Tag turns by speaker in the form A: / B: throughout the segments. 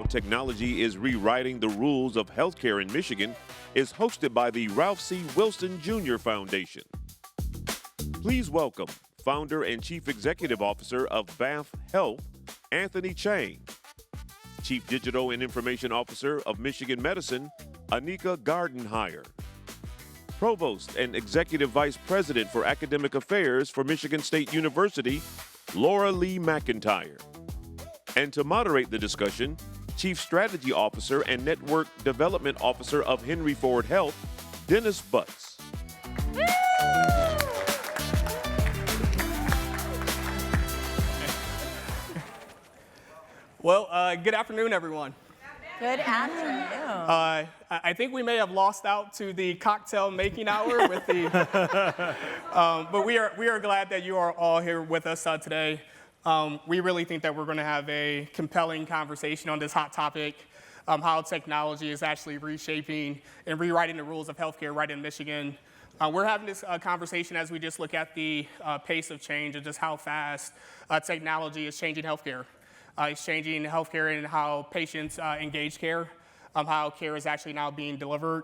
A: Technology is Rewriting the Rules of Healthcare in Michigan is hosted by the Ralph C. Wilson Jr. Foundation. Please welcome Founder and Chief Executive Officer of BAMF Health, Anthony Chang, Chief Digital and Information Officer of Michigan Medicine, Anika Gardenhire, Provost and Executive Vice President for Academic Affairs for Michigan State University, Laura Lee McIntyre. And to moderate the discussion, Chief Strategy Officer and Network Development Officer of Henry Ford Health, Dennis Butts.
B: Well, good afternoon, everyone.
C: Good afternoon.
B: I think we may have lost out to the cocktail making hour with the, but we are glad that you are all here with us today. We really think that we're going to have a compelling conversation on this hot topic, how technology is actually reshaping and rewriting the rules of healthcare right in Michigan. We're having this conversation as we just look at the pace of change and just how fast technology is changing healthcare. It's changing healthcare and how patients engage care, how care is actually now being delivered.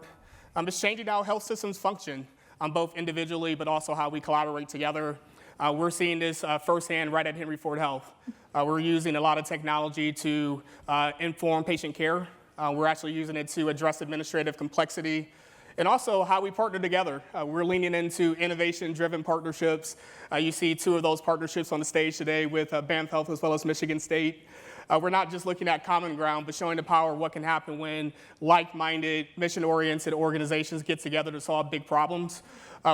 B: It's changing how health systems function, both individually but also how we collaborate together. We're seeing this firsthand right at Henry Ford Health. We're using a lot of technology to inform patient care. We're actually using it to address administrative complexity and also how we partner together. We're leaning into innovation-driven partnerships. You see two of those partnerships on the stage today with BAMF Health as well as Michigan State. We're not just looking at common ground, but showing the power of what can happen when like-minded, mission-oriented organizations get together to solve big problems.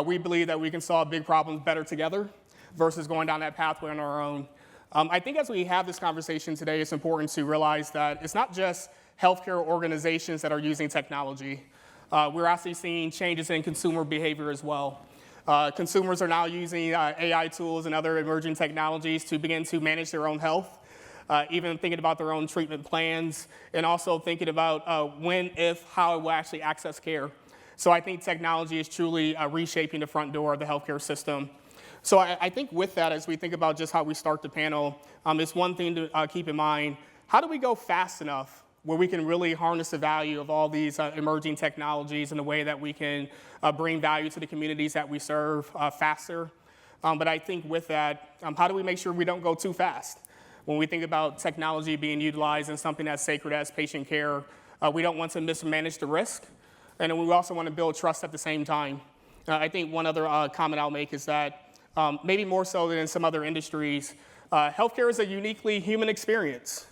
B: We believe that we can solve big problems better together versus going down that pathway on our own. I think as we have this conversation today, it's important to realize that it's not just healthcare organizations that are using technology. We're actually seeing changes in consumer behavior as well. Consumers are now using AI tools and other emerging technologies to begin to manage their own health, even thinking about their own treatment plans, and also thinking about when, if, how it will actually access care. So I think technology is truly reshaping the front door of the healthcare system. So I think with that, as we think about just how we start the panel, it's one thing to keep in mind. How do we go fast enough where we can really harness the value of all these emerging technologies in a way that we can bring value to the communities that we serve faster? But I think with that, how do we make sure we don't go too fast? When we think about technology being utilized in something as sacred as patient care, we don't want to mismanage the risk, and we also want to build trust at the same time. I think one other comment I'll make is that maybe more so than in some other industries, healthcare is a uniquely human experience.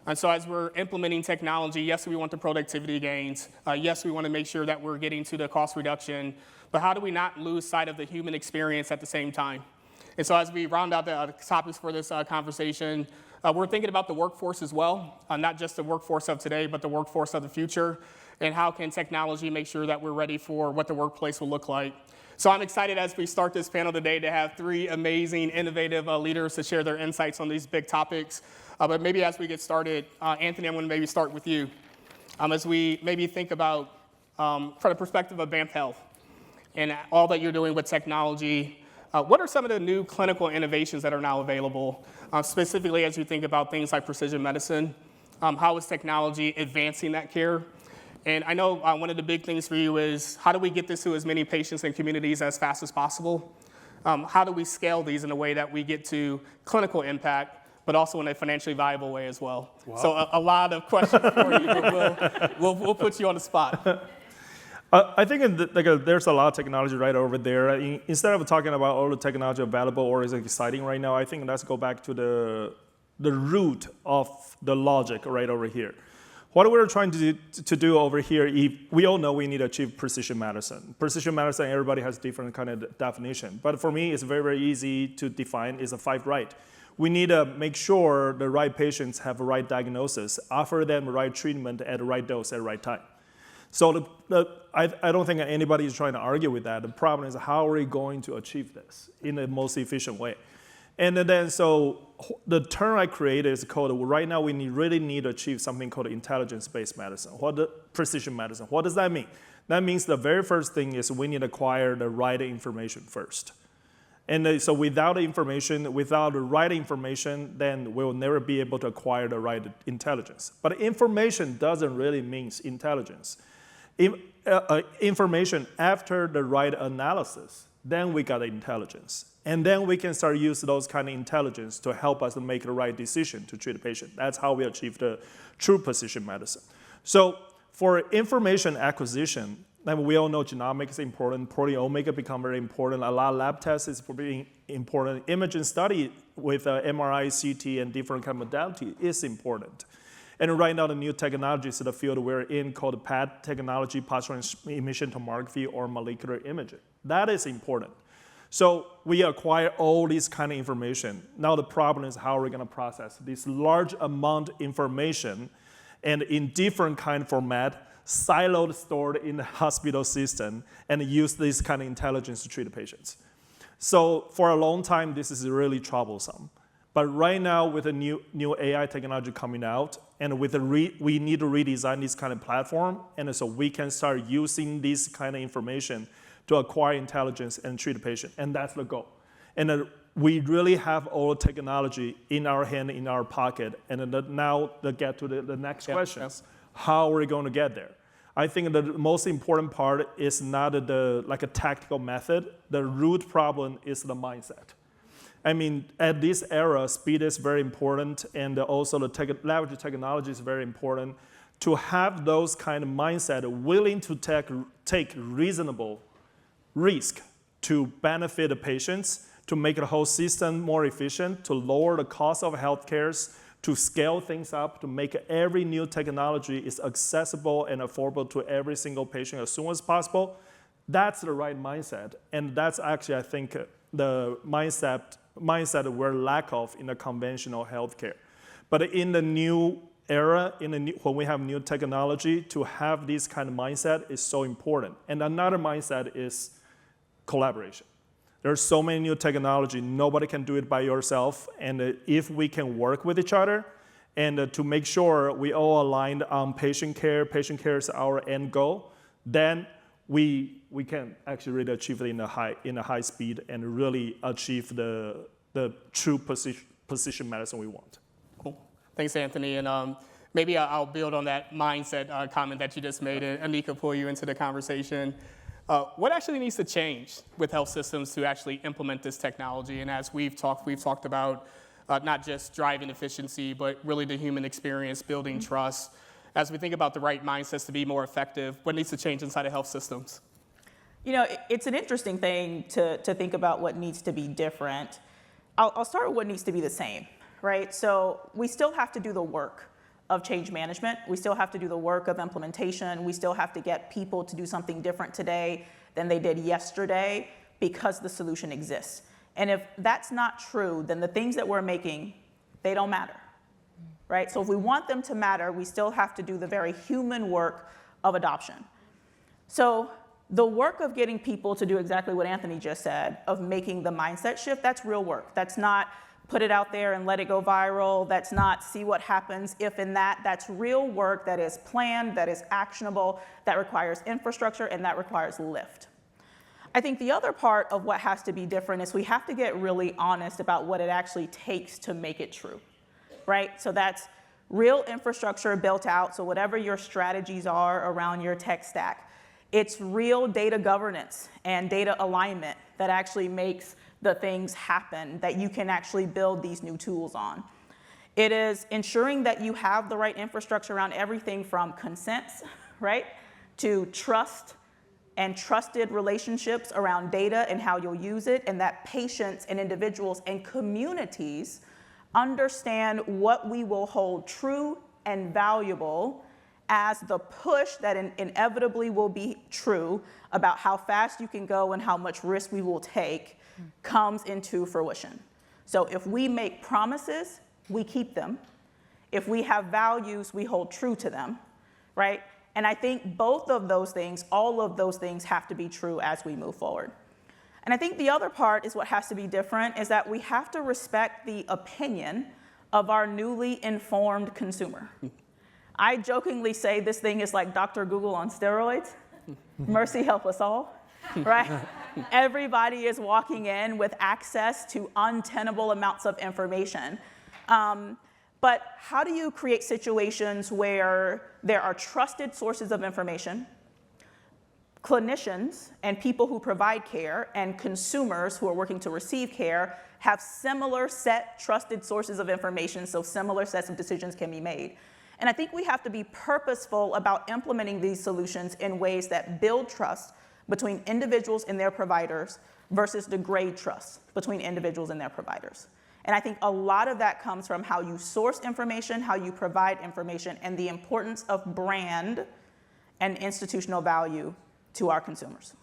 B: And so as we're implementing technology, yes, we want the productivity gains. Yes, we want to make sure that we're getting to the cost reduction. But how do we not lose sight of the human experience at the same time? And so as we round out the topics for this conversation, we're thinking about the workforce as well, not just the workforce of today, but the workforce of the future. And how can technology make sure that we're ready for what the workplace will look like? So I'm excited as we start this panel today to have three amazing, innovative leaders to share their insights on these big topics. But maybe as we get started, Anthony, I'm going to maybe start with you. As we maybe think about, from the perspective of BAMF Health and all that you're doing with technology, what are some of the new clinical innovations that are now available, specifically as you think about things like precision medicine? How is technology advancing that care? And I know one of the big things for you is how do we get this to as many patients and communities as fast as possible? How do we scale these in a way that we get to clinical impact, but also in a financially viable way as well? Wow. So a lot of questions for you, but we'll put you on the spot.
D: I think there's a lot of technology right over there. Instead of talking about all the technology available or is exciting right now, I think let's go back to the root of the logic right over here. What we're trying to do over here, we all know we need to achieve precision medicine. Precision medicine, everybody has different kind of definition. But for me, it's very, very easy to define. It's a 5 right. We need to make sure the right patients have the right diagnosis, offer them the right treatment at the right dose at the right time. So I don't think anybody is trying to argue with that. The problem is how are we going to achieve this in the most efficient way? And then so the term I created is called, right now we really need to achieve something called intelligence-based medicine, precision medicine. What does that mean? That means the very first thing is we need to acquire the right information first. And so without information, without the right information, then we'll never be able to acquire the right intelligence. But information doesn't really mean intelligence. Information after the right analysis, then we got intelligence. And then we can start using those kind of intelligence to help us to make the right decision to treat the patient. That's how we achieve the true precision medicine. So for information acquisition, and we all know genomics is important, proteomics become very important, a lot of lab tests is being important, imaging study with MRI, CT, and different kind of modality is important. And right now the new technologies in the field we're in called PET technology, partial emission tomography, or molecular imaging. That is important. So we acquire all this kind of information. Now the problem is how are we going to process this large amount of information and in different kind of format, siloed, stored in the hospital system, and use this kind of intelligence to treat the patients. So for a long time, this is really troublesome. But right now, with the new AI technology coming out, and with we need to redesign this kind of platform, and so we can start using this kind of information to acquire intelligence and treat the patient, and that's the goal. And we really have all the technology in our hand, in our pocket, and now to get to the next question.
B: Yes.
D: How are we going to get there? I think the most important part is not like a tactical method. The root problem is the mindset. I mean, at this era, speed is very important, and also the leverage technology is very important. To have those kind of mindset, willing to take reasonable risk to benefit the patients, to make the whole system more efficient, to lower the cost of healthcare, to scale things up, to make every new technology is accessible and affordable to every single patient as soon as possible. That's the right mindset. And that's actually, I think, the mindset we're lack of in the conventional healthcare. But in the new era, when we have new technology, to have this kind of mindset is so important. And another mindset is collaboration. There's so many new technology, nobody can do it by yourself. And if we can work with each other and to make sure we all aligned on patient care is our end goal, then we can actually really achieve it in a high speed and really achieve the true precision medicine we want.
B: Cool. Thanks, Anthony. And maybe I'll build on that mindset comment that you just made, and Anika, pull you into the conversation. What actually needs to change with health systems to actually implement this technology? And as we've talked about not just driving efficiency, but really the human experience, building trust. As we think about the right mindsets to be more effective, what needs to change inside of health systems?
C: You know, it's an interesting thing to think about what needs to be different. I'll start with what needs to be the same, right? So we still have to do the work of change management. We still have to do the work of implementation. We still have to get people to do something different today than they did yesterday because the solution exists. And if that's not true, then the things that we're making, they don't matter, right? So if we want them to matter, we still have to do the very human work of adoption. So the work of getting people to do exactly what Anthony just said, of making the mindset shift, that's real work. That's not put it out there and let it go viral. That's not see what happens if in that. That's real work that is planned, that is actionable, that requires infrastructure, and that requires lift. I think the other part of what has to be different is we have to get really honest about what it actually takes to make it true, right? So that's real infrastructure built out, so whatever your strategies are around your tech stack, it's real data governance and data alignment that actually makes the things happen that you can actually build these new tools on. It is ensuring that you have the right infrastructure around everything from consents, right, to trust and trusted relationships around data and how you'll use it, and that patients and individuals and communities understand what we will hold true and valuable as the push that inevitably will be true about how fast you can go and how much risk we will take comes into fruition. So if we make promises, we keep them. If we have values, we hold true to them, right? And I think both of those things, all of those things have to be true as we move forward. And I think the other part is what has to be different is that we have to respect the opinion of our newly informed consumer. I jokingly say this thing is like Dr. Google on steroids. Mercy help us all, right? Everybody is walking in with access to untenable amounts of information. But how do you create situations where there are trusted sources of information, clinicians and people who provide care, and consumers who are working to receive care have similar set trusted sources of information, so similar sets of decisions can be made? And I think we have to be purposeful about implementing these solutions in ways that build trust between individuals and their providers versus degrade trust between individuals and their providers. And I think a lot of that comes from how you source information, how you provide information, and the importance of brand and institutional value to our consumers.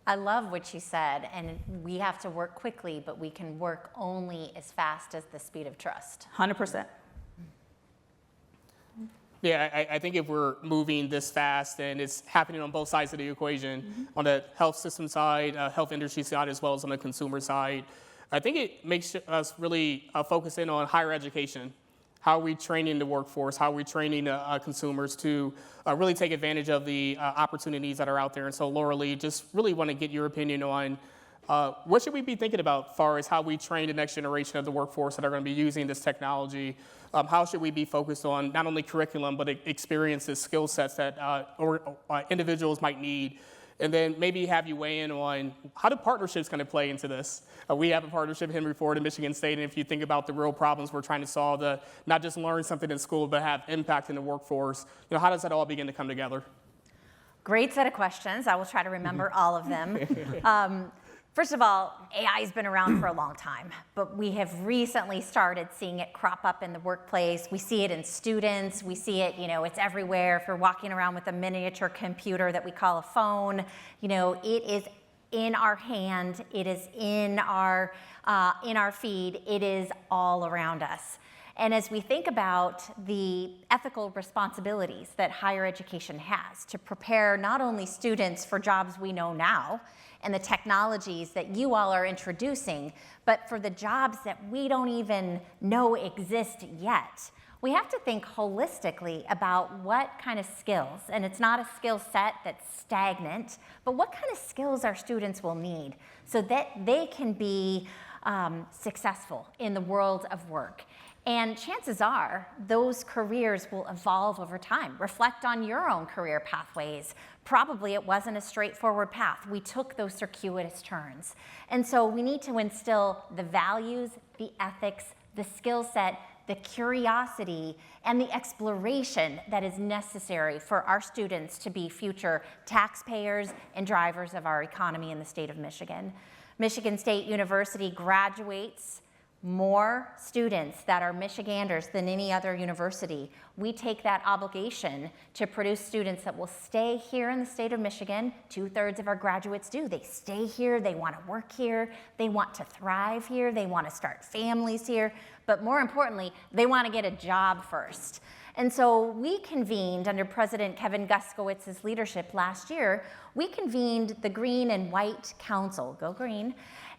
E: I love what you said, and we have to work quickly, but we can work only as fast as the speed of trust.
C: 100%.
B: Yeah, I think if we're moving this fast and it's happening on both sides of the equation, on the health system side, health industry side, as well as on the consumer side, I think it makes us really focus in on higher education. How are we training the workforce? How are we training consumers to really take advantage of the opportunities that are out there? And so, Laura Lee, just really want to get your opinion on what should we be thinking about as far as how we train the next generation of the workforce that are going to be using this technology? How should we be focused on not only curriculum, but experiences, skill sets that individuals might need? And then maybe have you weigh in on how do partnerships kind of play into this? We have a partnership, Henry Ford and Michigan State, and if you think about the real problems we're trying to solve, not just learn something in school, but have impact in the workforce, how does that all begin to come together?
E: Great set of questions. I will try to remember all of them. First of all, AI has been around for a long time, but we have recently started seeing it crop up in the workplace. We see it in students. We see it, it's everywhere. If you're walking around with a miniature computer that we call a phone, it is in our hand. It is in our feed. It is all around us. And as we think about the ethical responsibilities that higher education has to prepare not only students for jobs we know now and the technologies that you all are introducing, but for the jobs that we don't even know exist yet, we have to think holistically about what kind of skills, and it's not a skill set that's stagnant, but what kind of skills our students will need so that they can be successful in the world of work. And chances are those careers will evolve over time. Reflect on your own career pathways. Probably it wasn't a straightforward path. We took those circuitous turns. And so we need to instill the values, the ethics, the skill set, the curiosity, and the exploration that is necessary for our students to be future taxpayers and drivers of our economy in the state of Michigan. Michigan State University graduates more students that are Michiganders than any other university. We take that obligation to produce students that will stay here in the state of Michigan. 2/3 of our graduates do. They stay here, they want to work here, they want to thrive here, they want to start families here, but more importantly, they want to get a job first. And so we convened under President Kevin Guskiewicz's leadership last year, we convened the Green and White Council, go green,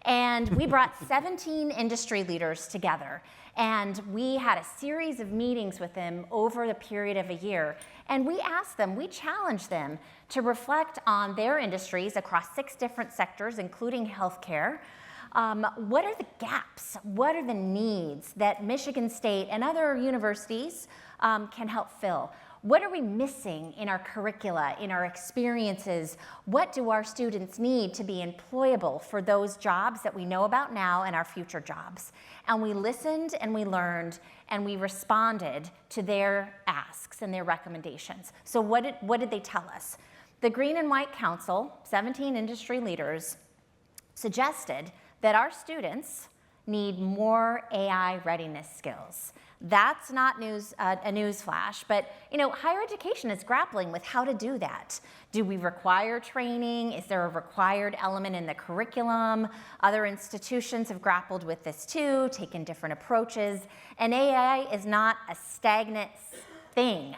E: and we brought 17 industry leaders together. And we had a series of meetings with them over the period of a year. And we asked them, we challenged them to reflect on their industries across 6 different sectors, including healthcare. What are the gaps? What are the needs that Michigan State and other universities can help fill? What are we missing in our curricula, in our experiences? What do our students need to be employable for those jobs that we know about now and our future jobs? And we listened and we learned and we responded to their asks and their recommendations. So what did they tell us? The Green and White Council, 17 industry leaders, suggested that our students need more AI readiness skills. That's not a news flash, but higher education is grappling with how to do that. Do we require training? Is there a required element in the curriculum? Other institutions have grappled with this too, taken different approaches, and AI is not a stagnant thing.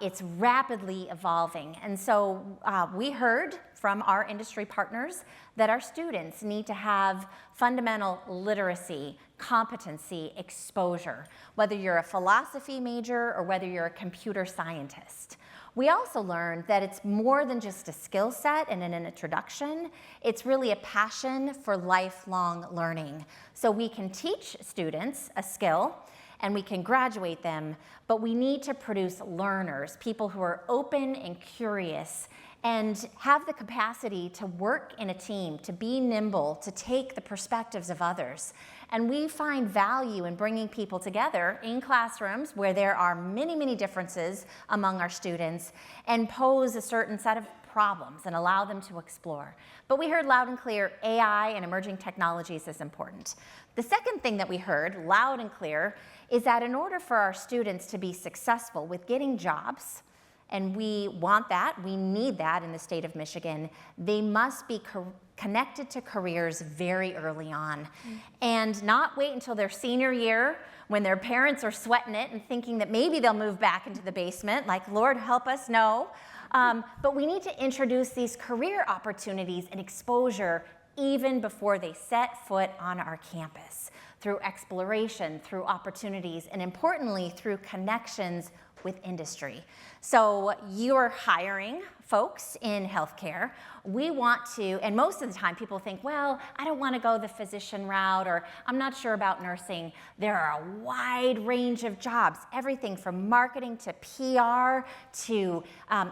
E: It's rapidly evolving, and so we heard from our industry partners that our students need to have fundamental literacy, competency, exposure, whether you're a philosophy major or whether you're a computer scientist. We also learned that it's more than just a skill set and an introduction. It's really a passion for lifelong learning. So we can teach students a skill and we can graduate them, but we need to produce learners, people who are open and curious and have the capacity to work in a team, to be nimble, to take the perspectives of others. And we find value in bringing people together in classrooms where there are many, many differences among our students and pose a certain set of problems and allow them to explore. But we heard loud and clear AI and emerging technologies is important. The second thing that we heard loud and clear is that in order for our students to be successful with getting jobs, and we want that, we need that in the state of Michigan, they must be connected to careers very early on and not wait until their senior year when their parents are sweating it and thinking that maybe they'll move back into the basement, like, Lord help us, no. But we need to introduce these career opportunities and exposure even before they set foot on our campus, through exploration, through opportunities, and importantly, through connections with industry. So you're hiring folks in healthcare. We want to, and most of the time people think, well, I don't want to go the physician route, or I'm not sure about nursing. There are a wide range of jobs, everything from marketing to PR to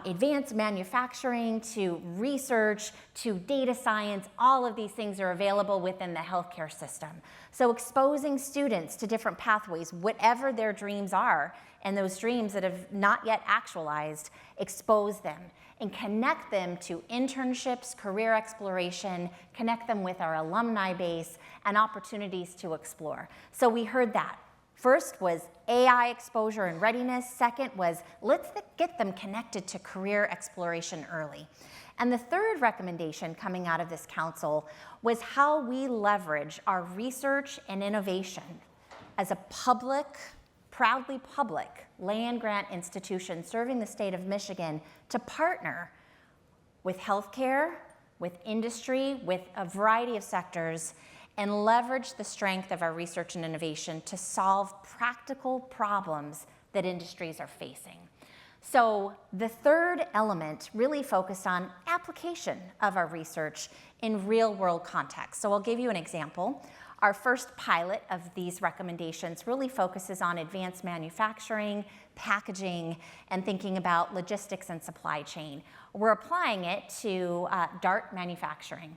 E: advanced manufacturing to research to data science. All of these things are available within the healthcare system. So exposing students to different pathways, whatever their dreams are, and those dreams that have not yet actualized, expose them and connect them to internships, career exploration, connect them with our alumni base and opportunities to explore. So we heard that. First was AI exposure and readiness. Second was let's get them connected to career exploration early. And the third recommendation coming out of this council was how we leverage our research and innovation as a public, proudly public land-grant institution serving the state of Michigan to partner with healthcare, with industry, with a variety of sectors, and leverage the strength of our research and innovation to solve practical problems that industries are facing. So the third element really focused on application of our research in real-world context. So I'll give you an example. Our first pilot of these recommendations really focuses on advanced manufacturing, packaging, and thinking about logistics and supply chain. We're applying it to Dart manufacturing.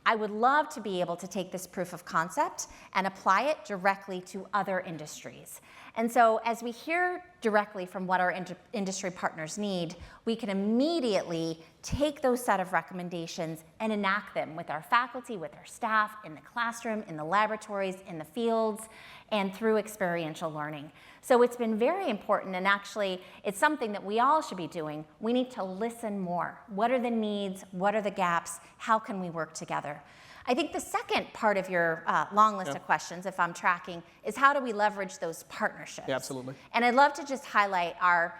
E: I would love to be able to take this proof of concept and apply it directly to other industries. And so as we hear directly from what our industry partners need, we can immediately take those set of recommendations and enact them with our faculty, with our staff, in the classroom, in the laboratories, in the fields, and through experiential learning. So it's been very important, and actually it's something that we all should be doing. We need to listen more. What are the needs? What are the gaps? How can we work together? I think the second part of your long list of questions, if I'm tracking, is how do we leverage those partnerships?
B: Yeah, absolutely.
E: And I'd love to just highlight our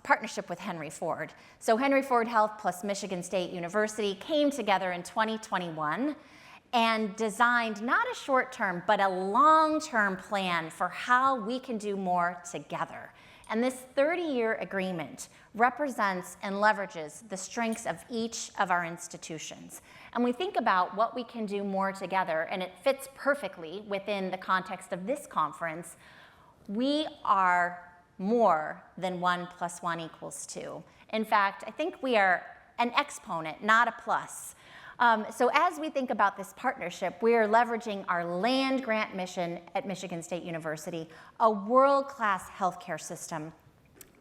E: partnership with Henry Ford. So Henry Ford Health plus Michigan State University came together in 2021 and designed not a short-term, but a long-term plan for how we can do more together. And this 30-year agreement represents and leverages the strengths of each of our institutions. And we think about what we can do more together, and it fits perfectly within the context of this conference. We are more than 1 + 1 = 2. In fact, I think we are an exponent, not a plus. So as we think about this partnership, we are leveraging our land grant mission at Michigan State University, a world-class healthcare system,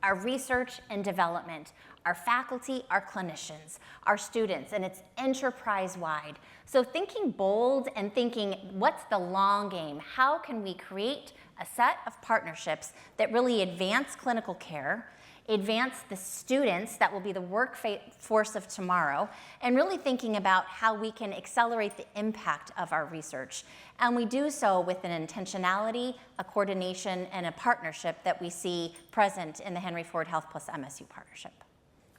E: our research and development, our faculty, our clinicians, our students, and it's enterprise-wide. So thinking bold and thinking, what's the long game? How can we create a set of partnerships that really advance clinical care, advance the students that will be the workforce of tomorrow, and really thinking about how we can accelerate the impact of our research. And we do so with an intentionality, a coordination, and a partnership that we see present in the Henry Ford Health plus MSU partnership.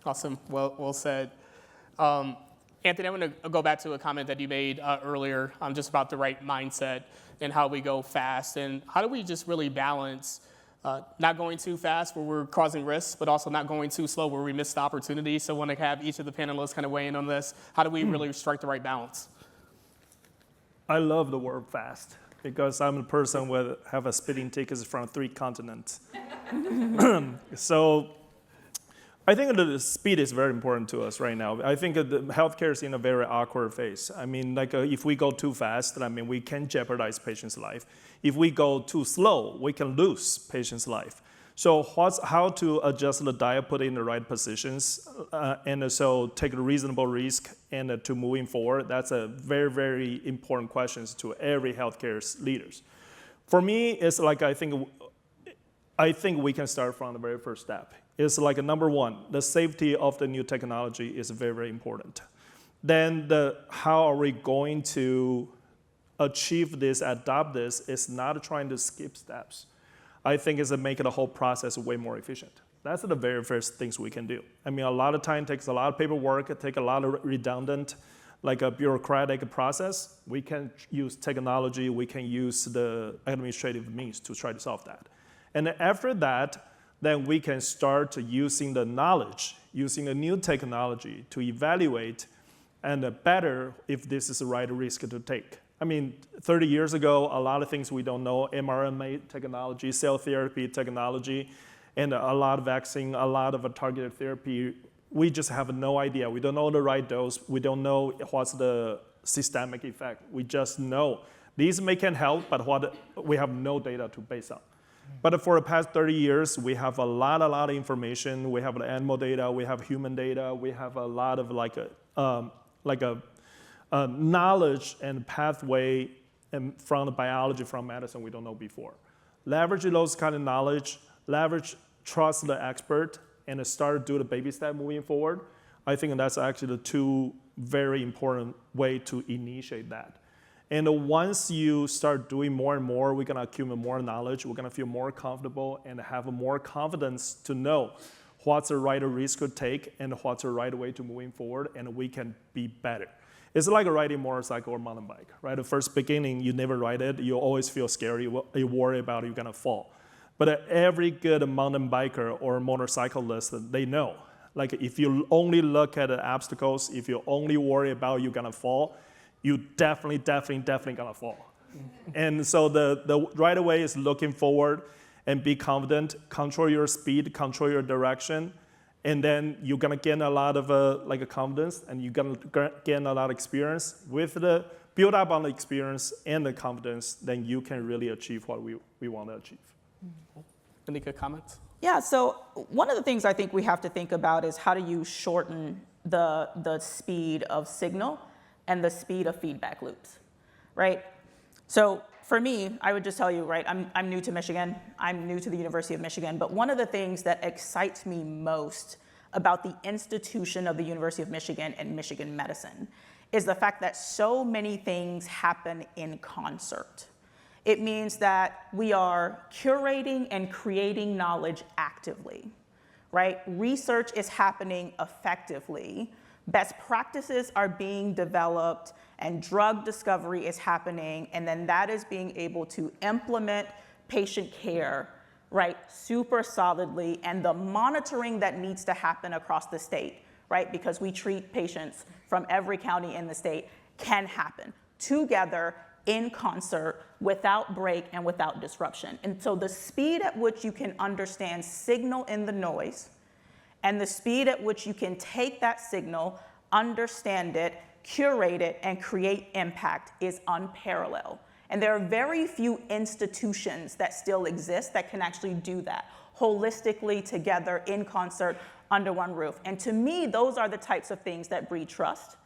B: Awesome, well said. Anthony, I'm going to go back to a comment that you made earlier just about the right mindset and how we go fast. And how do we just really balance not going too fast where we're causing risks, but also not going too slow where we miss the opportunity? So I want to have each of the panelists kind of weigh in on this. How do we really strike the right balance?
D: I love the word fast because I'm a person who have a speeding tickets from 3 continents. So I think the speed is very important to us right now. I think the healthcare is in a very awkward phase. I mean, like if we go too fast, I mean, we can jeopardize patients' life. If we go too slow, we can lose patients' life. So how to adjust the diet, put it in the right positions, and so take a reasonable risk and to moving forward, that's a very, very important question to every healthcare leaders. For me, it's like I think we can start from the very first step. It's like number one, the safety of the new technology is very, very important. Then how are we going to achieve this, adopt this, is not trying to skip steps. I think it's making the whole process way more efficient. That's the very first things we can do. I mean, a lot of time takes a lot of paperwork, it takes a lot of redundant, like a bureaucratic process. We can use technology, we can use the administrative means to try to solve that. And after that, then we can start using the knowledge, using the new technology to evaluate and better if this is the right risk to take. I mean, 30 years ago, a lot of things we don't know, mRNA technology, cell therapy technology, and a lot of vaccine, a lot of targeted therapy, we just have no idea. We don't know the right dose. We don't know what's the systemic effect. We just know these can help, but we have no data to base on. But for the past 30 years, we have a lot of information. We have the animal data, we have human data, we have a lot of knowledge and pathway from the biology, from medicine we don't know before. Leverage those kind of knowledge, trust the expert, and start do the baby step moving forward. I think that's actually the 2 very important way to initiate that. And once you start doing more and more, we're gonna accumulate more knowledge, we're gonna feel more comfortable and have more confidence to know what's the right risk to take and what's the right way to moving forward, and we can be better. It's like riding a motorcycle or mountain bike, right? The first beginning, you never ride it, you always feel scary, you worry about you're gonna fall. But every good mountain biker or motorcyclist, they know, like if you only look at the obstacles, if you only worry about you're gonna fall, you definitely gonna fall. And so the right way is looking forward and be confident, control your speed, control your direction, and then you're gonna gain a lot of confidence, and you're gonna gain a lot of experience. With the build up on the experience and the confidence, then you can really achieve what we want to achieve.
B: Anika, comments?
C: Yeah, so one of the things I think we have to think about is how do you shorten the speed of signal and the speed of feedback loops, right? So for me, I would just tell you, right, I'm new to Michigan, I'm new to the University of Michigan, but one of the things that excites me most about the institution of the University of Michigan and Michigan medicine is the fact that so many things happen in concert. It means that we are curating and creating knowledge actively, right? Research is happening effectively. Best practices are being developed and drug discovery is happening, and then that is being able to implement patient care, right, super solidly, and the monitoring that needs to happen across the state, right, because we treat patients from every county in the state, can happen together in concert without break and without disruption. And so the speed at which you can understand signal in the noise and the speed at which you can take that signal, understand it, curate it, and create impact is unparalleled. And there are very few institutions that still exist that can actually do that holistically together in concert under one roof. And to me, those are the types of things that breed trust.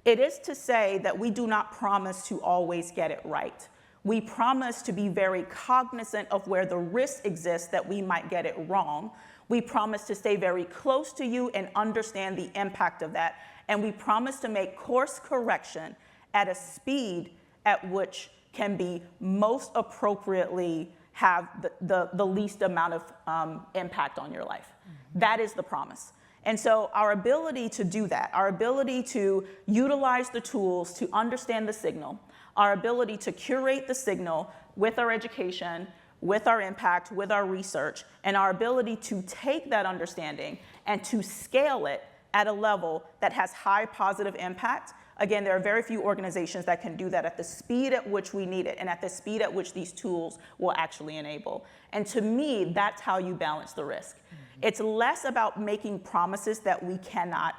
C: It is to say that we do not promise to always get it right. We promise to be very cognizant of where the risk exists that we might get it wrong. We promise to stay very close to you and understand the impact of that. And we promise to make course correction at a speed at which can be most appropriately have the least amount of impact on your life. That is the promise. And so our ability to do that, our ability to utilize the tools to understand the signal, our ability to curate the signal with our education, with our impact, with our research, and our ability to take that understanding and to scale it at a level that has high positive impact. Again, there are very few organizations that can do that at the speed at which we need it and at the speed at which these tools will actually enable. And to me, that's how you balance the risk. It's less about making promises that we cannot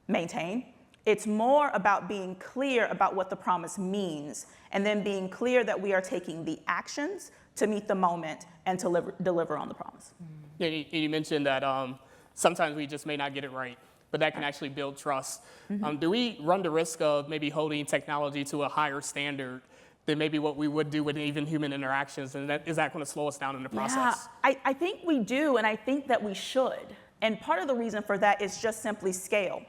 C: maintain. It's more about being clear about what the promise means, and then being clear that we are taking the actions to meet the moment and to deliver on the promise.
B: Yeah, you mentioned that sometimes we just may not get it right, but that can actually build trust. Do we run the risk of maybe holding technology to a higher standard than maybe what we would do with even human interactions? And is that going to slow us down in the process?
C: Yeah, I think we do, and I think that we should. And part of the reason for that is just simply scale.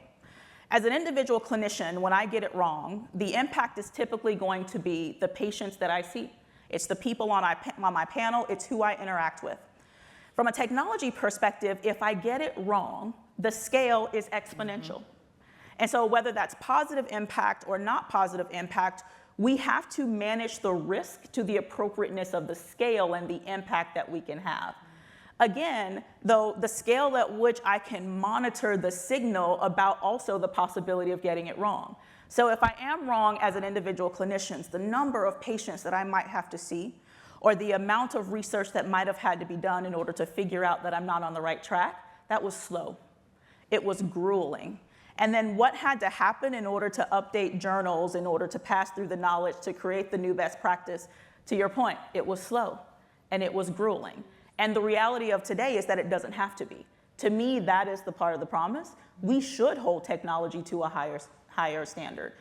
C: As an individual clinician, when I get it wrong, the impact is typically going to be the patients that I see. It's the people on my panel, it's who I interact with. From a technology perspective, if I get it wrong, the scale is exponential. And so whether that's positive impact or not positive impact, we have to manage the risk to the appropriateness of the scale and the impact that we can have. Again, though, the scale at which I can monitor the signal about also the possibility of getting it wrong. So if I am wrong as an individual clinician, the number of patients that I might have to see, or the amount of research that might have had to be done in order to figure out that I'm not on the right track, that was slow. It was grueling. And then what had to happen in order to update journals, in order to pass through the knowledge, to create the new best practice? To your point, it was slow and it was grueling. And the reality of today is that it doesn't have to be. To me, that is the part of the promise. We should hold technology to a higher standard,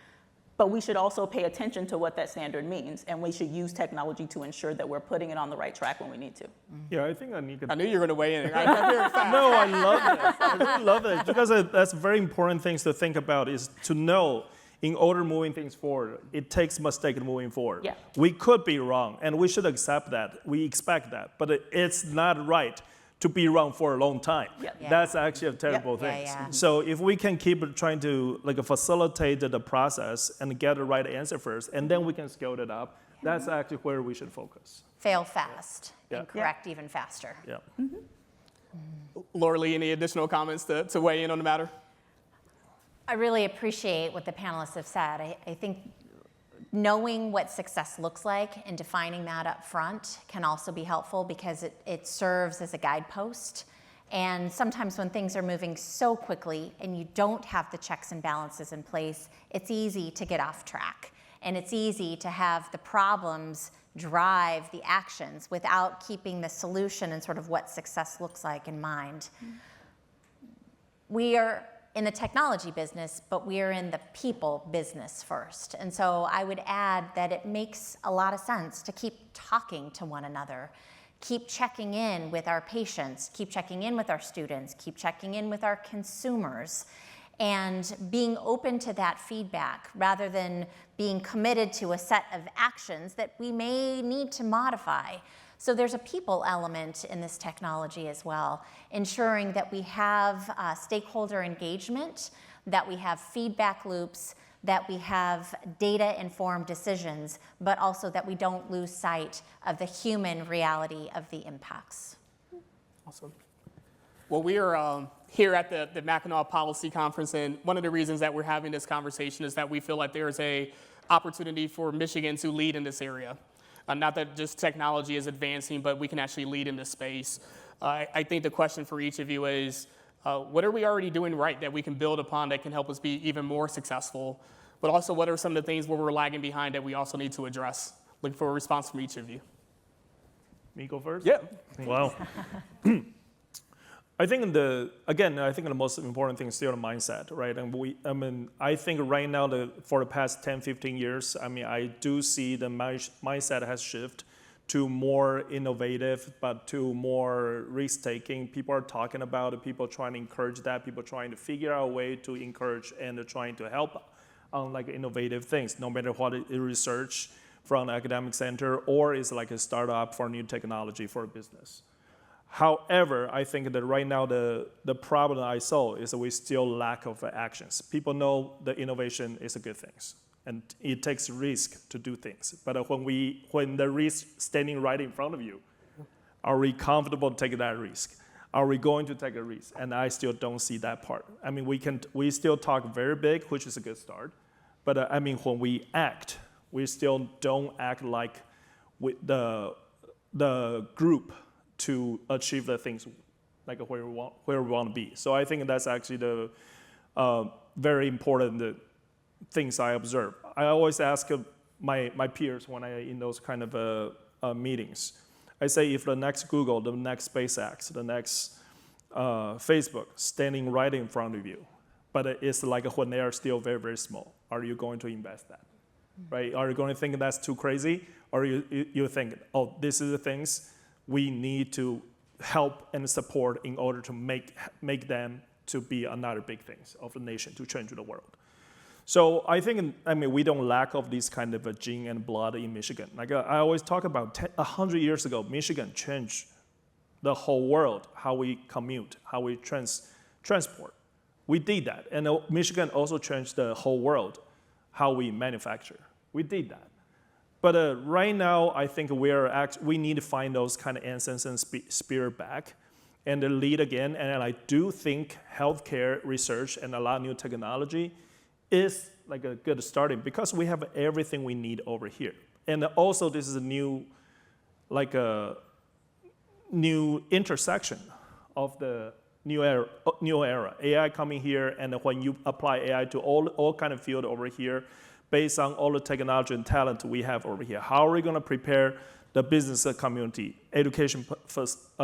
C: but we should also pay attention to what that standard means, and we should use technology to ensure that we're putting it on the right track when we need to.
D: Yeah, I think Anika.
B: I knew you were going to weigh in. I'm hearing fast.
D: No, I love this. I really love it because that's very important things to think about is to know in order moving things forward, it takes mistake moving forward.
C: Yeah.
D: We could be wrong, and we should accept that. We expect that, but it's not right to be wrong for a long time.
C: Yeah.
E: Yeah.
D: That's actually a terrible
E: Yeah,
D: thing.
E: yeah.
D: So if we can keep trying to facilitate the process and get the right answer first, and then we can scale it up, that's actually where we should focus.
E: Fail fast
D: Yeah.
E: and correct even faster.
D: Yeah.
B: Laura Lee, any additional comments to weigh in on the matter?
E: I really appreciate what the panelists have said. I think knowing what success looks like and defining that up front can also be helpful because it serves as a guidepost. And sometimes when things are moving so quickly and you don't have the checks and balances in place, it's easy to get off track. And it's easy to have the problems drive the actions without keeping the solution and sort of what success looks like in mind. We are in the technology business, but we are in the people business first. And so I would add that it makes a lot of sense to keep talking to one another, keep checking in with our patients, keep checking in with our students, keep checking in with our consumers, and being open to that feedback rather than being committed to a set of actions that we may need to modify. So there's a people element in this technology as well, ensuring that we have stakeholder engagement, that we have feedback loops, that we have data-informed decisions, but also that we don't lose sight of the human reality of the impacts.
B: Awesome. Well, we are here at the Mackinac Policy Conference, and one of the reasons that we're having this conversation is that we feel like there's a opportunity for Michigan to lead in this area. Not that just technology is advancing, but we can actually lead in this space. I think the question for each of you is, what are we already doing right that we can build upon that can help us be even more successful? But also, what are some of the things where we're lagging behind that we also need to address? Looking for a response from each of you.
D: Me go first?
B: Yeah.
D: Wow. I think the most important thing is still the mindset, right? And I think right now, for the past 10, 15 years, I do see the mindset has shifted to more innovative, but to more risk-taking. People are talking about it, people trying to encourage that, people trying to figure out a way to encourage and trying to help on innovative things, no matter what it is research from an academic center or is like a startup for new technology for a business. However, I think that right now the problem I saw is that we still lack of actions. People know the innovation is a good thing, and it takes risk to do things. But when the risk standing right in front of you, are we comfortable to take that risk? Are we going to take a risk? And I still don't see that part. I mean, we still talk very big, which is a good start. But I mean, when we act, we still don't act like with the group to achieve the things like where we want to be. So I think that's actually the very important things I observe. I always ask my peers when I in those kind of meetings. I say if the next Google, the next SpaceX, the next Facebook standing right in front of you, but it's like when they are still very, very small, are you going to invest that? Right? Are you going to think that's too crazy? Or you think, oh, this is the things we need to help and support in order to make them to be another big things of the nation to change the world. So I think, I mean, we don't lack of this kind of a gene and blood in Michigan. Like I always talk about 100 years ago, Michigan changed the whole world, how we commute, how we transport. We did that. And Michigan also changed the whole world, how we manufacture. We did that. But right now, I think we need to find those kind of essence and spirit back and lead again. And I do think healthcare research and a lot of new technology is like a good starting because we have everything we need over here. And also this is a new intersection of the new era. AI coming here, and when you apply AI to all kind of field over here, based on all the technology and talent we have over here, how are we going to prepare the business community, education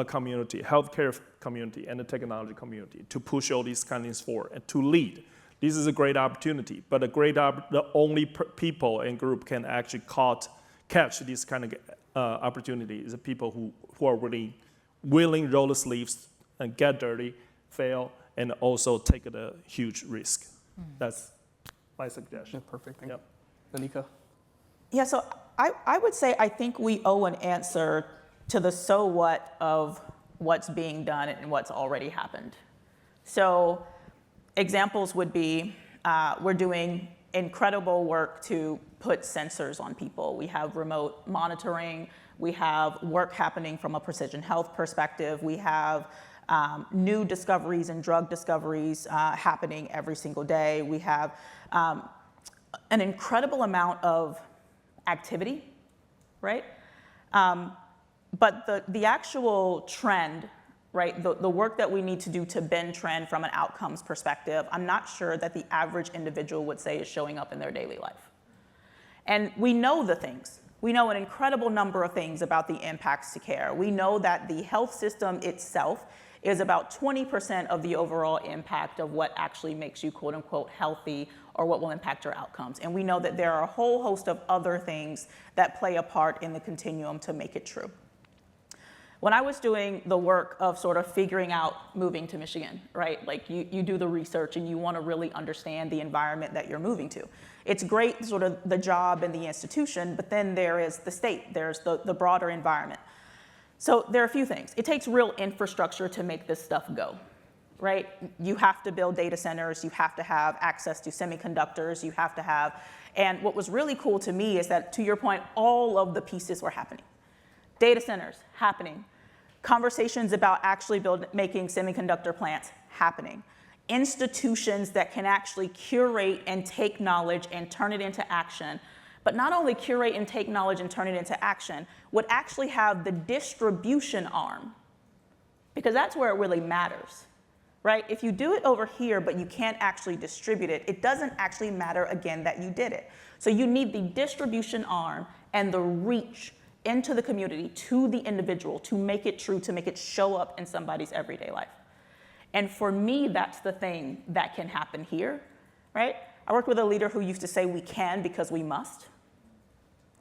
D: community, healthcare community, and the technology community to push all these kind of things forward and to lead? This is a great opportunity, but the only people and group can actually catch this kind of opportunity is the people who are really willing to roll the sleeves and get dirty, fail, and also take a huge risk. That's my suggestion.
B: Yeah, perfect. Thank you. Anika?
C: Yeah, so I would say I think we owe an answer to the so what of what's being done and what's already happened. So examples would be we're doing incredible work to put sensors on people. We have remote monitoring. We have work happening from a precision health perspective. We have new discoveries and drug discoveries happening every single day. We have an incredible amount of activity, right? But the actual trend, right, the work that we need to do to bend trend from an outcomes perspective, I'm not sure that the average individual would say is showing up in their daily life. And we know the things. We know an incredible number of things about the impacts to care. We know that the health system itself is about 20% of the overall impact of what actually makes you quote unquote healthy or what will impact your outcomes. And we know that there are a whole host of other things that play a part in the continuum to make it true. When I was doing the work of sort of figuring out moving to Michigan, right? Like you do the research and you want to really understand the environment that you're moving to. It's great, sort of the job and the institution, but then there is the state, there's the broader environment. So there are a few things. It takes real infrastructure to make this stuff go, right? You have to build data centers, you have to have access to semiconductors, you have to have, and what was really cool to me is that, to your point, all of the pieces were happening. Data centers happening. Conversations about actually making semiconductor plants happening. Institutions that can actually curate and take knowledge and turn it into action, but not only curate and take knowledge and turn it into action, would actually have the distribution arm, because that's where it really matters, right? If you do it over here, but you can't actually distribute it, it doesn't actually matter again that you did it. So you need the distribution arm and the reach into the community, to the individual, to make it true, to make it show up in somebody's everyday life. And for me, that's the thing that can happen here, right? I worked with a leader who used to say, we can because we must.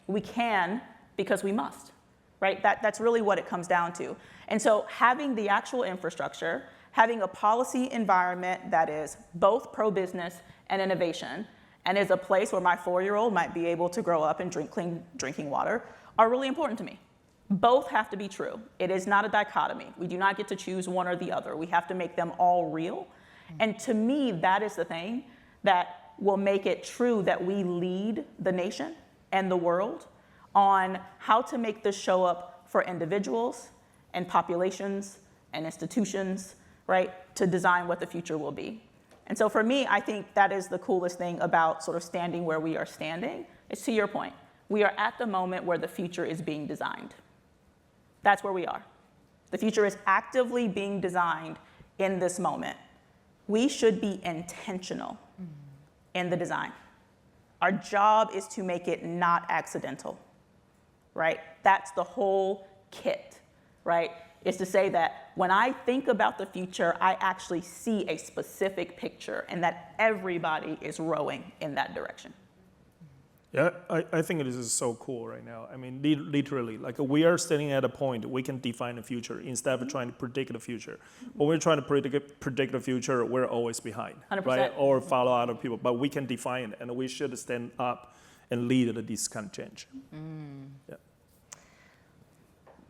C: We can because we must, right? That's really what it comes down to. And so having the actual infrastructure, having a policy environment that is both pro-business and innovation, and is a place where my 4-year-old might be able to grow up and drink clean drinking water, are really important to me. both have to be true. It is not a dichotomy. We do not get to choose one or the other. We have to make them all real. And to me, that is the thing that will make it true that we lead the nation and the world on how to make this show up for individuals and populations and institutions, right, to design what the future will be. And so for me, I think that is the coolest thing about sort of standing where we are standing. It's to your point. We are at the moment where the future is being designed. That's where we are. The future is actively being designed in this moment. We should be intentional in the design. Our job is to make it not accidental, right? That's the whole kit, right? Is to say that when I think about the future, I actually see a specific picture and that everybody is rowing in that direction.
D: Yeah, I think it is so cool right now. I mean, literally, like we are standing at a point we can define the future instead of trying to predict the future. When we're trying to predict the future, we're always behind,
C: 100%.
D: right? Or follow other people. But we can define it, and we should stand up and lead this kind of change. Yeah.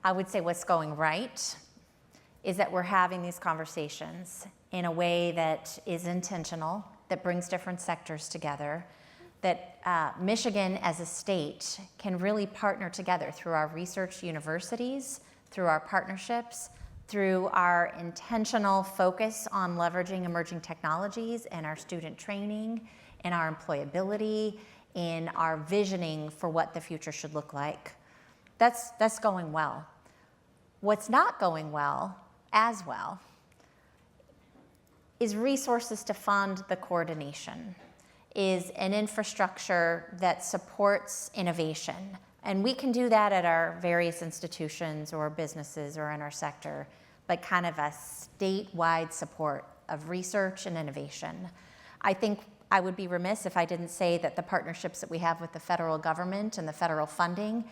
E: I would say what's going right is that we're having these conversations in a way that is intentional, that brings different sectors together, that Michigan as a state can really partner together through our research universities, through our partnerships, through our intentional focus on leveraging emerging technologies and our student training and our employability in our visioning for what the future should look like. That's going well. What's not going well, as well, is resources to fund the coordination, is an infrastructure that supports innovation. And we can do that at our various institutions or businesses or in our sector, but kind of a statewide support of research and innovation. I think I would be remiss if I didn't say that the partnerships that we have with the federal government and the federal funding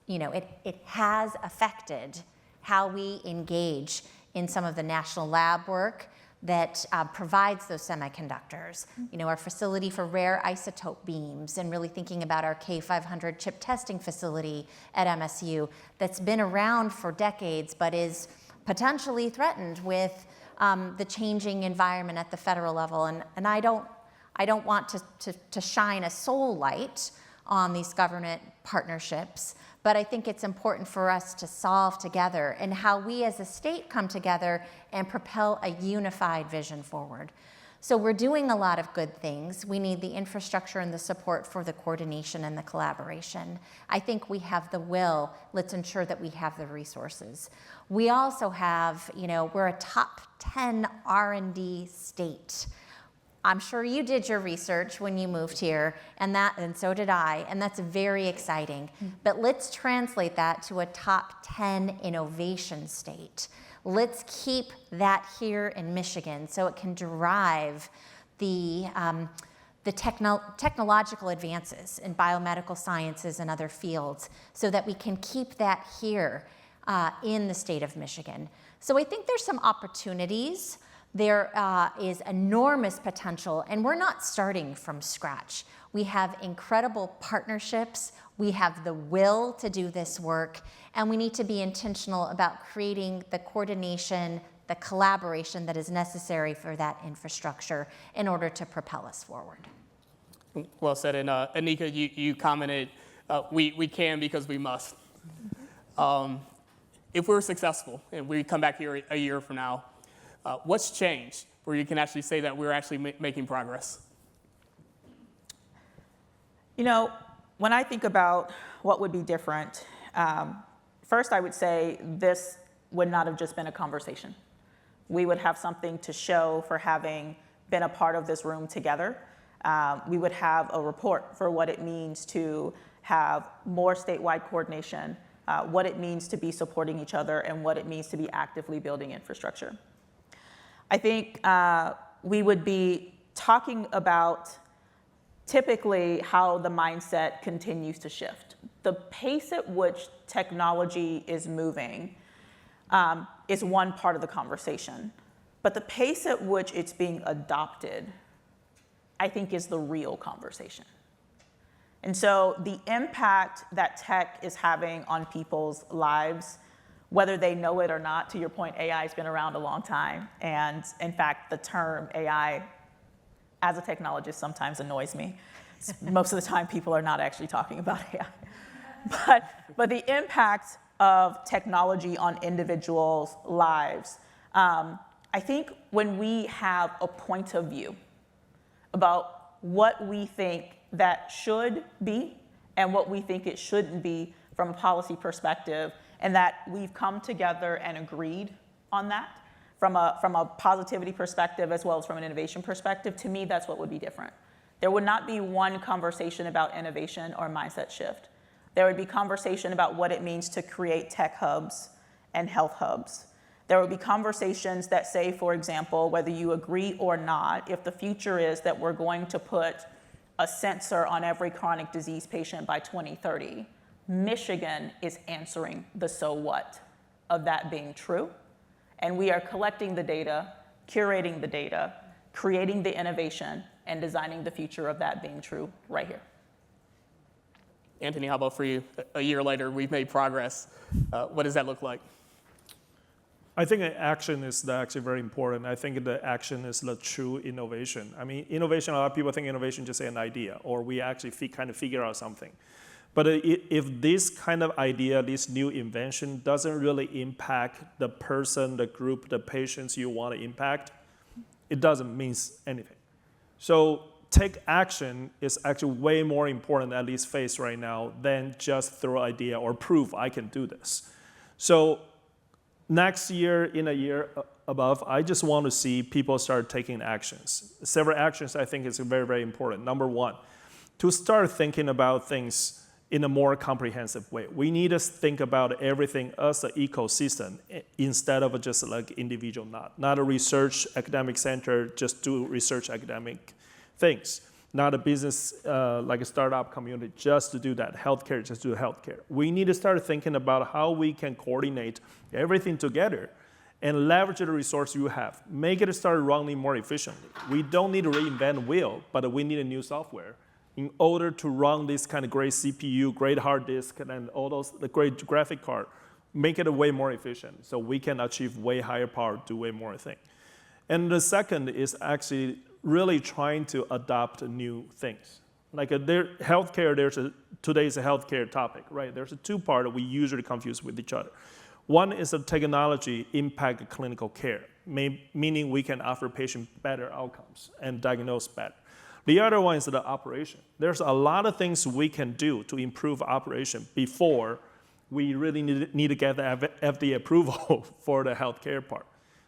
E: it has affected how we engage in some of the national lab work that provides those semiconductors. Our facility for rare isotope beams, and really thinking about our K500 chip testing facility at MSU that's been around for decades but is potentially threatened with the changing environment at the federal level. And I don't want to shine a sole light on these government partnerships, but I think it's important for us to solve together and how we as a state come together and propel a unified vision forward. So we're doing a lot of good things. We need the infrastructure and the support for the coordination and the collaboration. I think we have the will. Let's ensure that we have the resources. We also have, we're a top 10 R&D state. I'm sure you did your research when you moved here, and so did I, and that's very exciting. But let's translate that to a top 10 innovation state. Let's keep that here in Michigan so it can drive the technological advances in biomedical sciences and other fields so that we can keep that here in the state of Michigan. So I think there's some opportunities. There is enormous potential, and we're not starting from scratch. We have incredible partnerships. We have the will to do this work, and we need to be intentional about creating the coordination, the collaboration that is necessary for that infrastructure in order to propel us forward.
B: Well said. And Anika, you commented, we can because we must. If we're successful and we come back here a year from now, what's changed where you can actually say that we're actually making progress?
C: When I think about what would be different, first I would say this would not have just been a conversation. We would have something to show for having been a part of this room together. We would have a report for what it means to have more statewide coordination, what it means to be supporting each other, and what it means to be actively building infrastructure. I think we would be talking about typically how the mindset continues to shift. The pace at which technology is moving is one part of the conversation, but the pace at which it's being adopted, I think, is the real conversation. And so the impact that tech is having on people's lives, whether they know it or not, to your point, AI has been around a long time. And in fact, the term AI, as a technologist, sometimes annoys me. Most of the time, people are not actually talking about AI. But the impact of technology on individuals' lives, I think when we have a point of view about what we think that should be and what we think it shouldn't be from a policy perspective, and that we've come together and agreed on that from a positivity perspective as well as from an innovation perspective, to me, that's what would be different. There would not be one conversation about innovation or mindset shift. There would be conversation about what it means to create tech hubs and health hubs. There would be conversations that say, for example, whether you agree or not, if the future is that we're going to put a sensor on every chronic disease patient by 2030, Michigan is answering the so what of that being true. And we are collecting the data, curating the data, creating the innovation, and designing the future of that being true right here.
B: Anthony, how about for you? A year later, we've made progress. What does that look like?
D: I think action is actually very important. I think the action is the true innovation. I mean, innovation, a lot of people think innovation is just an idea, or we actually kind of figure out something. But if this kind of idea, this new invention doesn't really impact the person, the group, the patients you want to impact, it doesn't mean anything. So take action is actually way more important, at least phase right now, than just throw idea or prove I can do this. So next year, in a year above, I just want to see people start taking actions. Several actions I think is very, very important. Number one, to start thinking about things in a more comprehensive way. We need to think about everything as an ecosystem instead of just like individual node. Not a research academic center, just do research academic things. Not a business like a startup community, just to do that. Healthcare, just do healthcare. We need to start thinking about how we can coordinate everything together and leverage the resource you have. Make it start running more efficiently. We don't need to reinvent wheel, but we need a new software in order to run this kind of great CPU, great hard disk, and all those, the great graphic card, make it way more efficient so we can achieve way higher power, do way more things. And the second is actually really trying to adopt new things. Like healthcare, today is a healthcare topic, right? There's a two part we usually confuse with each other. One is the technology impact clinical care, meaning we can offer patient better outcomes and diagnose better. The other one is the operation. There's a lot of things we can do to improve operation before we really need to get the FDA approval for the healthcare part.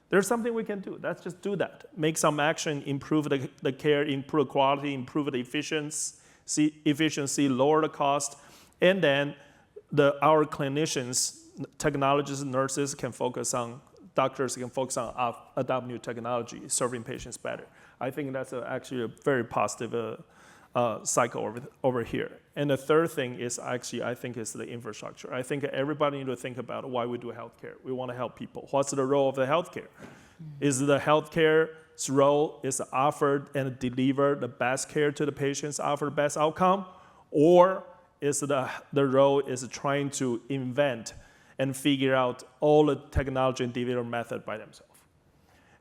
D: There's something we can do. Let's just do that. Make some action, improve the care, improve the quality, improve the efficiency, lower the cost, and then our clinicians, technologists, nurses can focus on, doctors can focus on adopt new technology, serving patients better. I think that's actually a very positive cycle over here. And the third thing is actually, I think, is the infrastructure. I think everybody needs to think about why we do healthcare. We want to help people. What's the role of the healthcare? Is the healthcare's role is offered and deliver the best care to the patients, offer the best outcome? Or is the role is trying to invent and figure out all the technology and development method by themselves?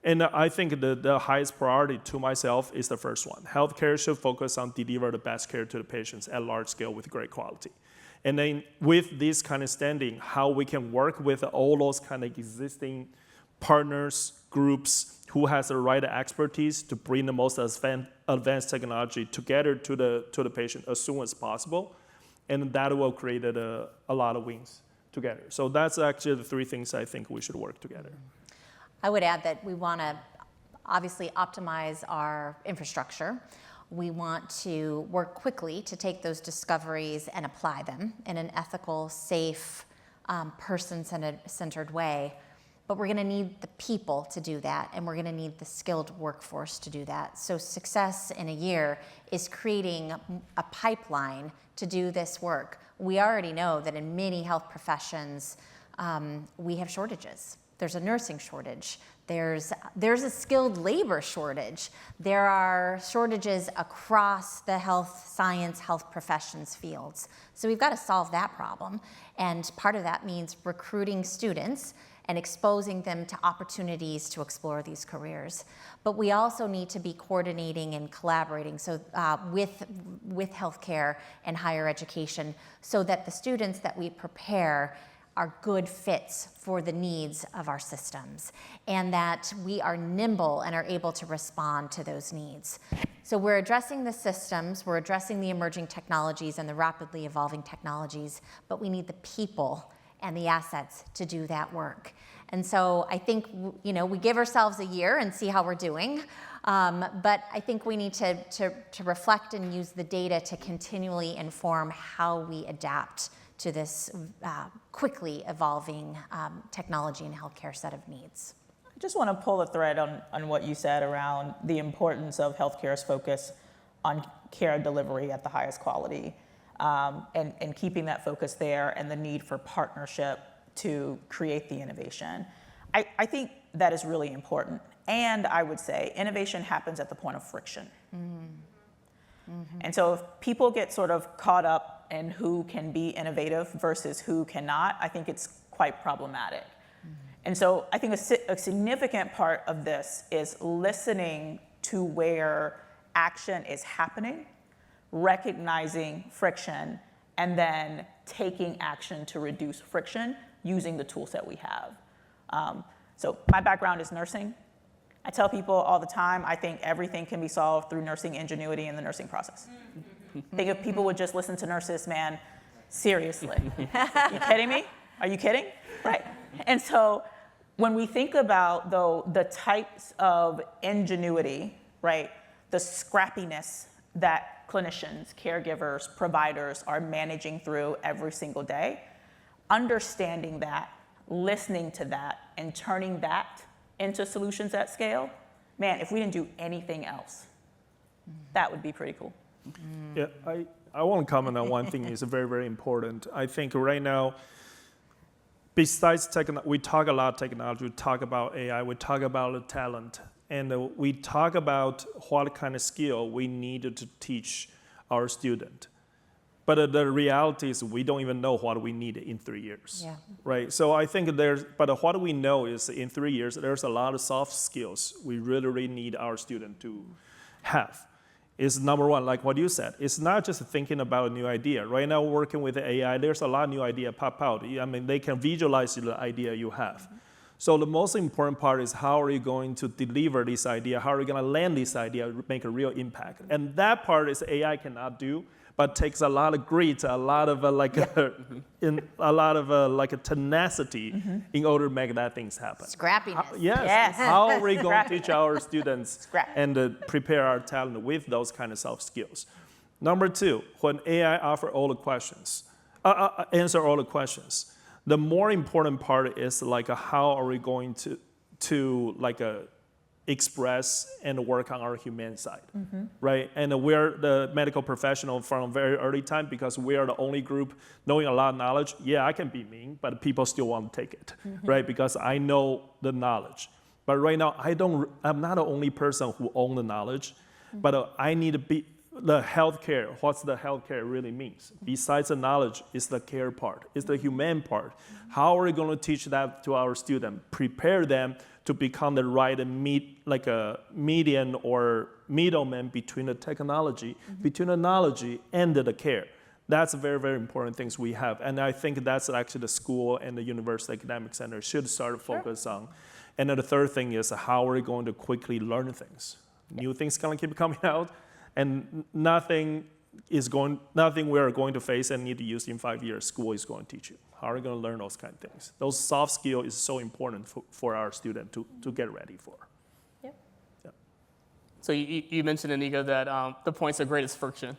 D: And I think the highest priority to myself is the first one. Healthcare should focus on deliver the best care to the patients at large scale with great quality. And then with this kind of standing, how we can work with all those kind of existing partners, groups who has the right expertise to bring the most advanced technology together to the patient as soon as possible. And that will create a lot of wins together. So that's actually the three things I think we should work together.
E: I would add that we want to obviously optimize our infrastructure. We want to work quickly to take those discoveries and apply them in an ethical, safe, person-centered way. But we're going to need the people to do that, and we're going to need the skilled workforce to do that. So success in a year is creating a pipeline to do this work. We already know that in many health professions, we have shortages. There's a nursing shortage. There's a skilled labor shortage. There are shortages across the health science, health professions fields. So we've got to solve that problem. And part of that means recruiting students and exposing them to opportunities to explore these careers. But we also need to be coordinating and collaborating with healthcare and higher education so that the students that we prepare are good fits for the needs of our systems, and that we are nimble and are able to respond to those needs. So we're addressing the systems, we're addressing the emerging technologies and the rapidly evolving technologies, but we need the people and the assets to do that work. And so I think, we give ourselves a year and see how we're doing, but I think we need to reflect and use the data to continually inform how we adapt to this quickly evolving technology and healthcare set of needs.
C: I just want to pull a thread on what you said around the importance of healthcare's focus on care delivery at the highest quality, and keeping that focus there, and the need for partnership to create the innovation. I think that is really important. And I would say innovation happens at the point of friction. And so if people get sort of caught up in who can be innovative versus who cannot, I think it's quite problematic. And so I think a significant part of this is listening to where action is happening, recognizing friction, and then taking action to reduce friction using the tools that we have. So my background is nursing. I tell people all the time, I think everything can be solved through nursing ingenuity in the nursing process. I think if people would just listen to nurses, man, seriously. You kidding me? Are you kidding? Right. And so when we think about, though, the types of ingenuity, right, the scrappiness that clinicians, caregivers, providers are managing through every single day, understanding that, listening to that, and turning that into solutions at scale, man, if we didn't do anything else, that would be pretty cool.
D: Yeah, I want to comment on one thing is very, very important. I think right now, besides we talk a lot of technology, we talk about AI, we talk about talent, and we talk about what kind of skill we need to teach our student. But the reality is we don't even know what we need in 3 years, right? So I think but what we know is in 3 years, there's a lot of soft skills we really need our student to have. Is number one, like what you said, it's not just thinking about a new idea. Right now, working with AI, there's a lot of new idea pop out. I mean, they can visualize the idea you have. So the most important part is how are you going to deliver this idea? How are you going to land this idea, make a real impact? And that part is AI cannot do, but takes a lot of grit, a lot of tenacity in order to make that things happen.
E: Scrappiness.
C: Yes.
D: How are we going to teach our students and prepare our talent with those kind of soft skills? Number two, when AI answer all the questions, the more important part is like how are we going to express and work on our human side, right? And we're the medical professional from a very early time because we are the only group knowing a lot of knowledge. Yeah, I can be mean, but people still want to take it, right? Because I know the knowledge. But right now, I'm not the only person who owns the knowledge, but I need to be the healthcare. What's the healthcare really means? Besides the knowledge, is the care part, is the human part. How are we going to teach that to our students? Prepare them to become the right median or middleman between the technology, between the knowledge and the care. That's very, very important things we have. And I think that's actually the school and the university academic center should start to focus on. And then the third thing is how are we going to quickly learn things? New things going to keep coming out, and nothing we are going to face and need to use in 5 years, school is going to teach you. How are you going to learn those kind of things? Those soft skills is so important for our student to get ready for.
B: Yep. So you mentioned, Anika, that the points of greatest friction.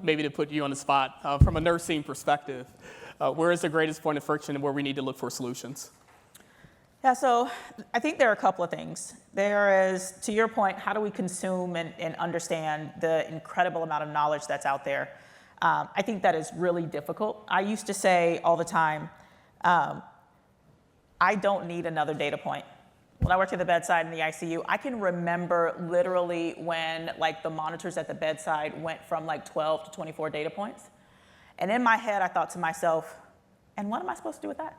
B: Maybe to put you on the spot, from a nursing perspective, where is the greatest point of friction and where we need to look for solutions?
C: Yeah, so I think there are a couple of things. There is, to your point, how do we consume and understand the incredible amount of knowledge that's out there? I think that is really difficult. I used to say all the time, I don't need another data point. When I worked at the bedside in the ICU, I can remember literally when like the monitors at the bedside went from like 12 to 24 data points. And in my head, I thought to myself, and what am I supposed to do with that?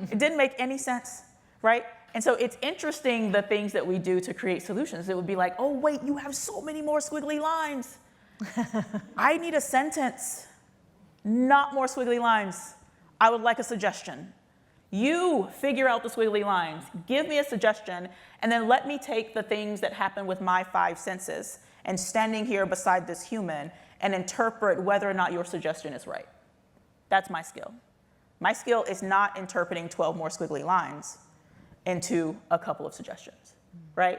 C: It didn't make any sense, right? And so it's interesting the things that we do to create solutions. It would be like, oh, wait, you have so many more squiggly lines. I need a sentence, not more squiggly lines. I would like a suggestion. You figure out the squiggly lines, give me a suggestion, and then let me take the things that happen with my 5 senses and standing here beside this human and interpret whether or not your suggestion is right. That's my skill. My skill is not interpreting 12 more squiggly lines into a couple of suggestions, right?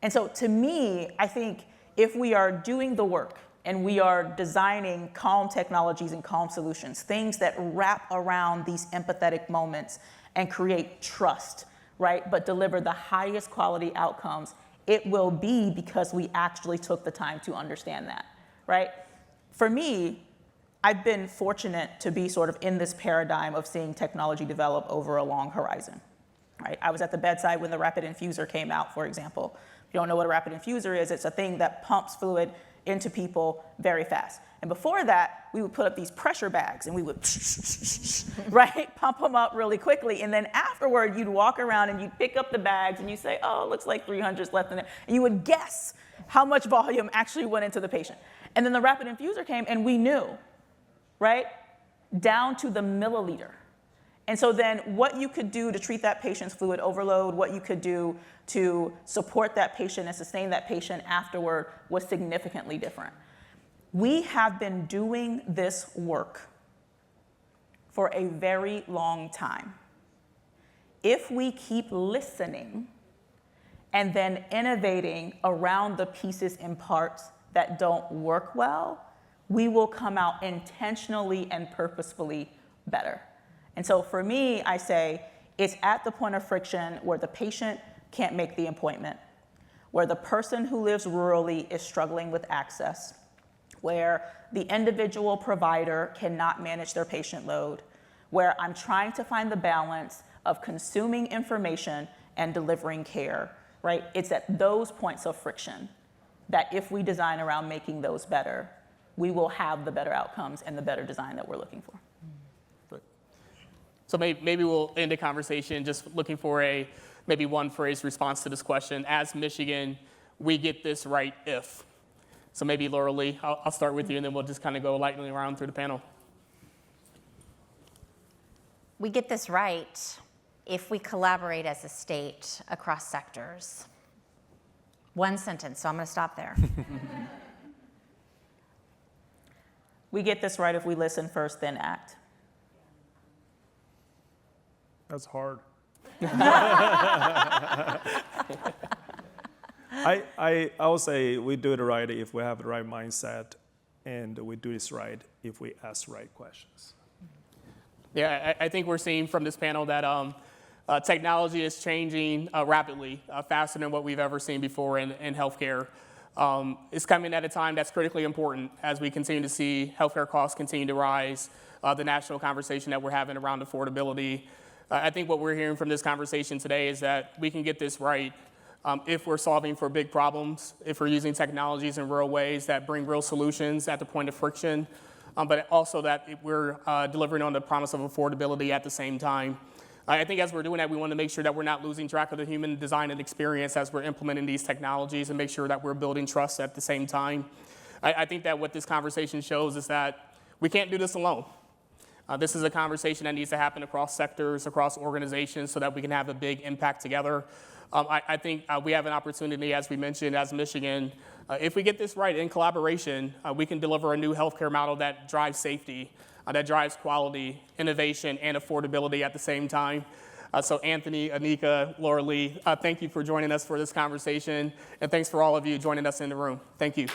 C: And so to me, I think if we are doing the work and we are designing calm technologies and calm solutions, things that wrap around these empathetic moments and create trust, right? But deliver the highest quality outcomes, it will be because we actually took the time to understand that, right? For me, I've been fortunate to be sort of in this paradigm of seeing technology develop over a long horizon, right? I was at the bedside when the rapid infuser came out, for example. If you don't know what a rapid infuser is, it's a thing that pumps fluid into people very fast. And before that, we would put up these pressure bags and we would, right, pump them up really quickly. And then afterward, you'd walk around and you'd pick up the bags and you'd say, oh, it looks like 300's left in there. And you would guess how much volume actually went into the patient. And then the rapid infuser came and we knew, right, down to the milliliter. And so then what you could do to treat that patient's fluid overload, what you could do to support that patient and sustain that patient afterward was significantly different. We have been doing this work for a very long time. If we keep listening and then innovating around the pieces and parts that don't work well, we will come out intentionally and purposefully better. And so for me, I say it's at the point of friction where the patient can't make the appointment, where the person who lives rurally is struggling with access, where the individual provider cannot manage their patient load, where I'm trying to find the balance of consuming information and delivering care, right? It's at those points of friction that if we design around making those better, we will have the better outcomes and the better design that we're looking for.
B: So maybe we'll end the conversation just looking for maybe one phrase response to this question. As Michigan, we get this right if. So maybe Laura Lee, I'll start with you and then we'll just kind of go lightly around through the panel.
E: We get this right if we collaborate as a state across sectors. One sentence, so I'm going to stop there.
C: We get this right if we listen first, then act.
D: That's hard. I would say we do it right if we have the right mindset, and we do this right if we ask the right questions.
B: Yeah, I think we're seeing from this panel that technology is changing rapidly, faster than what we've ever seen before in healthcare. It's coming at a time that's critically important as we continue to see healthcare costs continue to rise, the national conversation that we're having around affordability. I think what we're hearing from this conversation today is that we can get this right if we're solving for big problems, if we're using technologies in real ways that bring real solutions at the point of friction, but also that we're delivering on the promise of affordability at the same time. I think as we're doing that, we want to make sure that we're not losing track of the human design and experience as we're implementing these technologies and make sure that we're building trust at the same time. I think that what this conversation shows is that we can't do this alone. This is a conversation that needs to happen across sectors, across organizations, so that we can have a big impact together. I think we have an opportunity, as we mentioned, as Michigan, if we get this right in collaboration, we can deliver a new healthcare model that drives safety, that drives quality, innovation, and affordability at the same time. So Anthony, Anika, Laura Lee, thank you for joining us for this conversation, and thanks for all of you joining us in the room. Thank you.